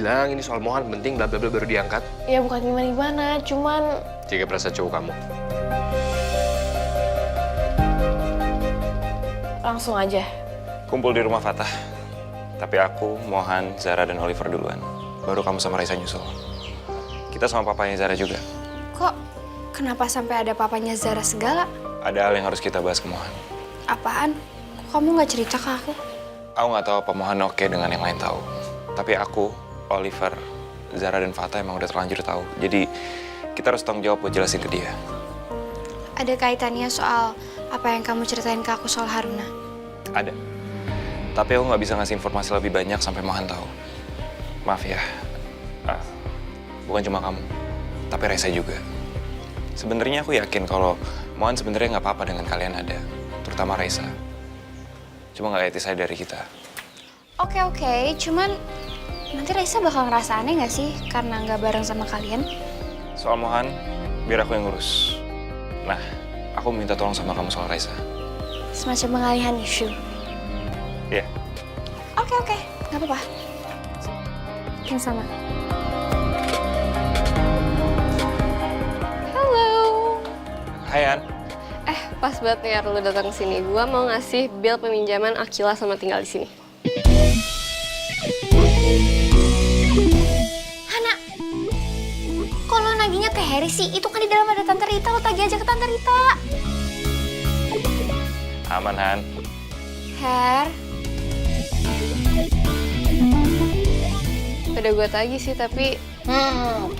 bilang ini soal Mohan penting, bla bla bla baru diangkat. Ya bukan gimana-gimana, cuman... Jaga perasaan cowok kamu. Langsung aja. Kumpul di rumah Fatah. Tapi aku, Mohan, Zara, dan Oliver duluan. Baru kamu sama Raisa nyusul. Kita sama papanya Zara juga. Kok kenapa sampai ada papanya Zara segala? Ada hal yang harus kita bahas ke Mohan. Apaan? Kok kamu nggak cerita ke aku? Aku nggak tahu apa Mohan oke dengan yang lain tahu. Tapi aku, Oliver, Zara, dan Fatah emang udah terlanjur tahu. Jadi kita harus tanggung jawab buat jelasin ke dia. Ada kaitannya soal apa yang kamu ceritain ke aku soal Haruna? Ada. Tapi aku nggak bisa ngasih informasi lebih banyak sampai Mohan tahu. Maaf ya. Bukan cuma kamu, tapi Raisa juga. Sebenarnya aku yakin kalau Mohan sebenarnya nggak apa-apa dengan kalian ada, terutama Raisa. Cuma nggak etis aja dari kita. Oke, cuman nanti Raisa bakal ngerasa aneh nggak sih karena nggak bareng sama kalian? Soal Mohan, biar aku yang ngurus. Nah, aku minta tolong sama kamu soal Raisa. Semacam pengalihan isu. Iya. Oke, nggak apa-apa. Yang sama. Halo. Hai, An. Pas banget nih lu datang ke sini. Gua mau ngasih bill peminjaman Akila sama tinggal di sini. Hana, kok lo nagihnya ke Harry sih? Itu kan di dalam ada Tante Rita, lo tagih aja ke Tante Rita. Aman, Han. Her, Udah gue tagih sih, tapi...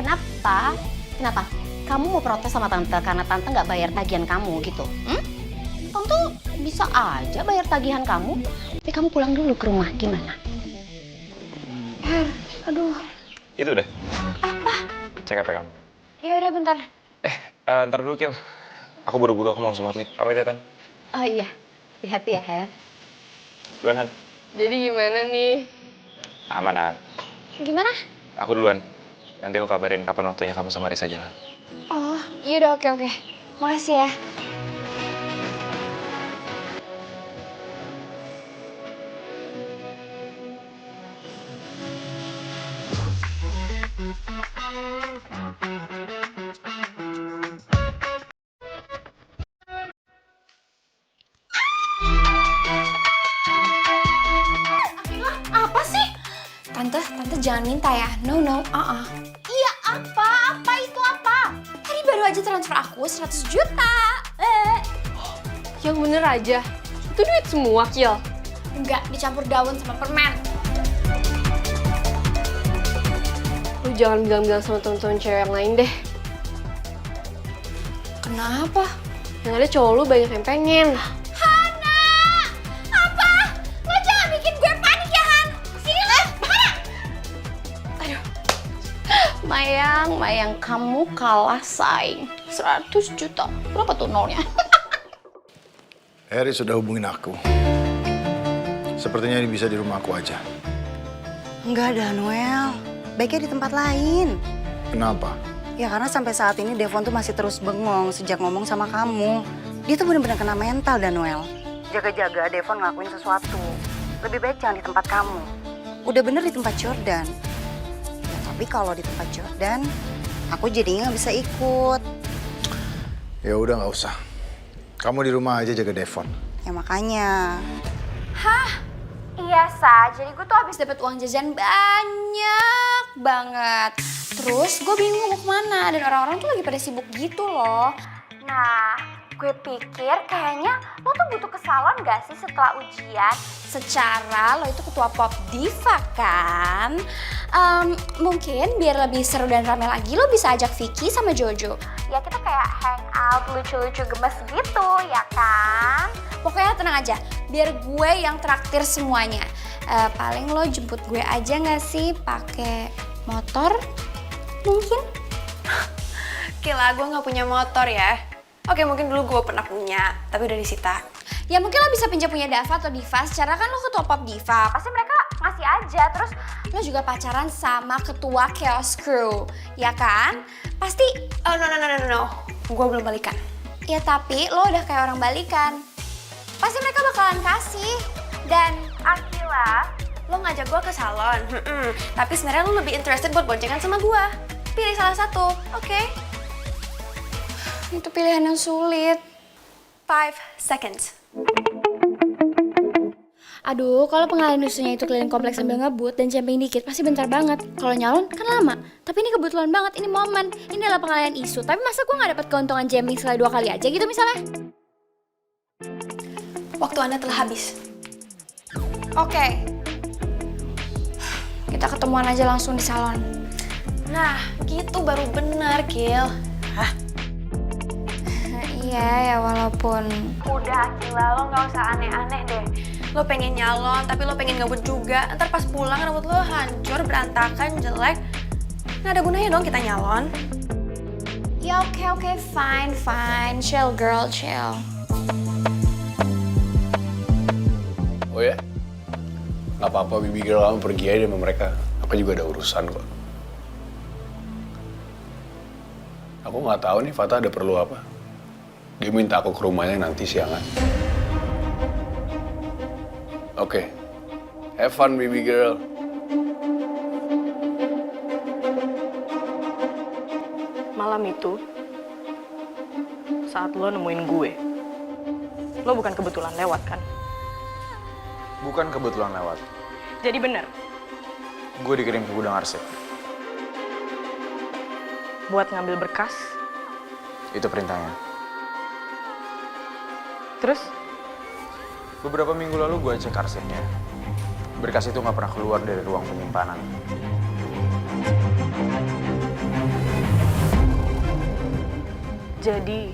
Kenapa? Kenapa? Kamu mau protes sama tante karena tante nggak bayar tagihan kamu gitu? Tante bisa aja bayar tagihan kamu, tapi kamu pulang dulu ke rumah, gimana? Her, aduh. Itu udah. Apa? Cek HP kamu. Ya udah bentar. Ntar dulu, Kil. Aku buru-buru, aku mau langsung pamit. Pamit ya, Tan. Oh iya, hati-hati ya, Her. Duluan, Han. Jadi gimana nih? Aman, Han. Gimana? Aku duluan. Nanti aku kabarin kapan waktunya kamu sama Risa jalan. Oh, yaudah oke. Makasih ya. Apa sih? Tante jangan minta ya. No. Iya, apa itu apa? Tadi baru aja transfer aku 100 juta. Yang bener aja. Itu duit semua, Kil. Enggak, dicampur daun sama permen. Lu jangan bilang-bilang sama temen-temen cewek yang lain deh. Kenapa? Yang ada cowok lu banyak yang pengen. Hana! Apa? Lo jangan bikin gue panik ya, Han. Sini lo, Hana! Aduh. Mayang, kamu kalah saing. 100 juta, berapa tuh nolnya? Harry sudah hubungin aku. Sepertinya ini bisa di rumah aku aja. Enggak ada, Noel. Baiknya di tempat lain. Kenapa? Ya karena sampai saat ini Devon tuh masih terus bengong sejak ngomong sama kamu. Dia tuh bener-bener kena mental dan Noel. Jaga-jaga Devon ngelakuin sesuatu. Lebih baik jangan di tempat kamu. Udah bener di tempat Jordan. Ya, tapi kalau di tempat Jordan, aku jadinya nggak bisa ikut. Ya udah nggak usah. Kamu di rumah aja jaga Devon. Ya makanya. Hah? Iya, Sa. Jadi gue tuh habis dapet uang jajan banyak banget. Terus gue bingung mau kemana. Dan orang-orang tuh lagi pada sibuk gitu loh. Nah, gue pikir kayaknya lo tuh butuh ke salon gak sih setelah ujian? Secara lo itu ketua pop diva kan? Mungkin biar lebih seru dan rame lagi lo bisa ajak Vicky sama Jojo. Ya kita kayak hangout lucu-lucu gemes gitu ya kan? Pokoknya tenang aja, biar gue yang traktir semuanya. Paling lo jemput gue aja gak sih pakai motor? Mungkin? Gila, gue gak punya motor ya. Oke, mungkin dulu gue pernah punya, tapi udah disita. Ya mungkin lo bisa pinjam punya Dava atau Diva. Secara kan lo ketua pop diva, pasti mereka ngasih aja. Terus lo juga pacaran sama ketua Chaos Crew, ya kan? Pasti, Oh, no. Gue belum balikan. ya tapi lo udah kayak orang balikan. Pasti mereka bakalan kasih. Dan Akila, Lo ngajak gue ke salon, tapi sebenarnya lo lebih interested buat boncengan sama gue. Pilih salah satu, oke? Itu pilihan yang sulit. 5 seconds. Aduh, kalau pengalihan isunya itu keliling kompleks sambil ngebut dan camping dikit pasti bentar banget. Kalau nyalon kan lama. Tapi ini kebetulan banget, ini momen. Ini adalah pengalihan isu. Tapi masa gue nggak dapat keuntungan camping sekali 2 kali aja gitu misalnya? Waktu Anda telah habis. Oke. Kita ketemuan aja langsung di salon. Nah, gitu baru benar, Gil. Iya ya, walaupun... Udah, Akila, lo nggak usah aneh-aneh deh. Lo pengen nyalon, tapi lo pengen ngebut juga. Ntar pas pulang rambut lo hancur, berantakan, jelek. Nggak ada gunanya dong kita nyalon. Ya oke, fine. Chill girl, chill. Oh ya? Gak apa-apa, baby girl, kamu pergi aja sama mereka. Aku juga ada urusan kok. Aku nggak tahu nih, Fata ada perlu apa. Dia minta aku ke rumahnya nanti siangan. Oke. Have fun, baby girl. Malam itu, saat lo nemuin gue, lo bukan kebetulan lewat kan? Bukan kebetulan lewat. Jadi bener, Gue dikirim ke gudang arsip. buat ngambil berkas, Itu perintahnya. terus Beberapa minggu lalu gue cek arsipnya. Berkas itu nggak pernah keluar dari ruang penyimpanan. jadi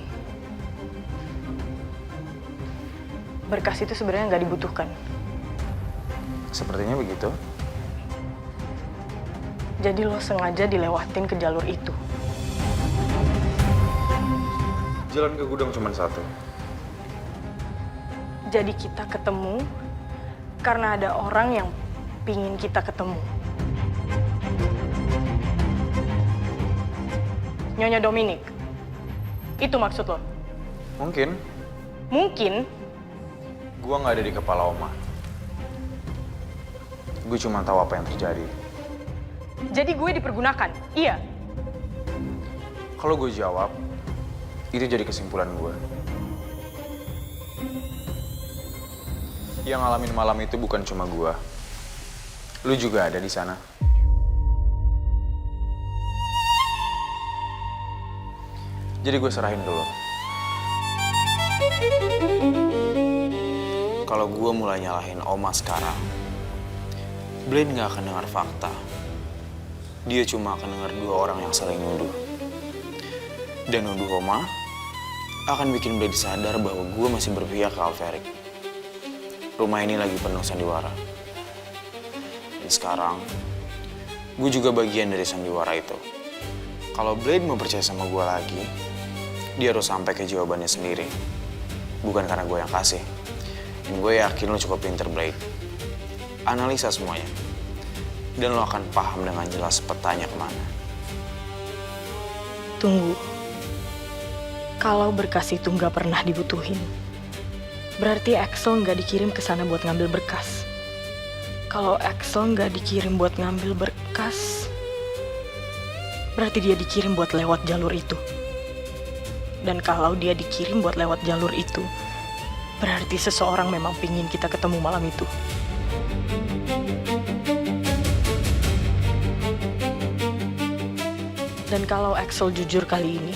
berkas itu sebenarnya nggak dibutuhkan. Sepertinya begitu. Jadi lo sengaja dilewatin ke jalur itu. Jalan ke gudang cuma satu. Jadi kita ketemu karena ada orang yang pingin kita ketemu. Nyonya Dominic. Itu maksud lo? Mungkin. Mungkin. Gue nggak ada di kepala Oma. Gue cuma tahu apa yang terjadi. Jadi gue dipergunakan? Iya. Kalau gue jawab, itu jadi kesimpulan gue. Yang ngalamin malam itu bukan cuma gue. Lu juga ada di sana. Jadi gue serahin ke lo. Kalau gue mulai nyalahin Oma sekarang, Blaine gak akan dengar fakta. Dia cuma akan dengar 2 orang yang saling nuduh. Dan nuduh Oma akan bikin Blaine sadar bahwa gue masih berpihak ke Alveric. Rumah ini lagi penuh sandiwara. Dan sekarang, gue juga bagian dari sandiwara itu. Kalau Blaine mau percaya sama gue lagi, dia harus sampai ke jawabannya sendiri. Bukan karena gue yang kasih. Dan gue yakin lo cukup pinter, Blade. Analisa semuanya. Dan lo akan paham dengan jelas petanya kemana. Tunggu. Kalau berkas itu nggak pernah dibutuhin, berarti Axel nggak dikirim ke sana buat ngambil berkas. Kalau Axel nggak dikirim buat ngambil berkas, berarti dia dikirim buat lewat jalur itu. Dan kalau dia dikirim buat lewat jalur itu, berarti seseorang memang pingin kita ketemu malam itu. Dan kalau Axel jujur kali ini,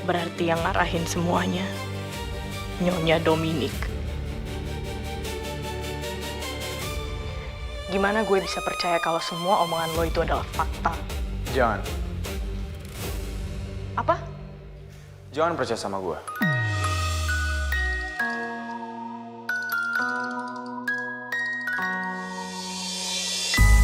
berarti yang ngarahin semuanya Nyonya Dominic. Gimana gue bisa percaya kalau semua omongan lo itu adalah fakta? Jangan. Apa? Jangan percaya sama gue.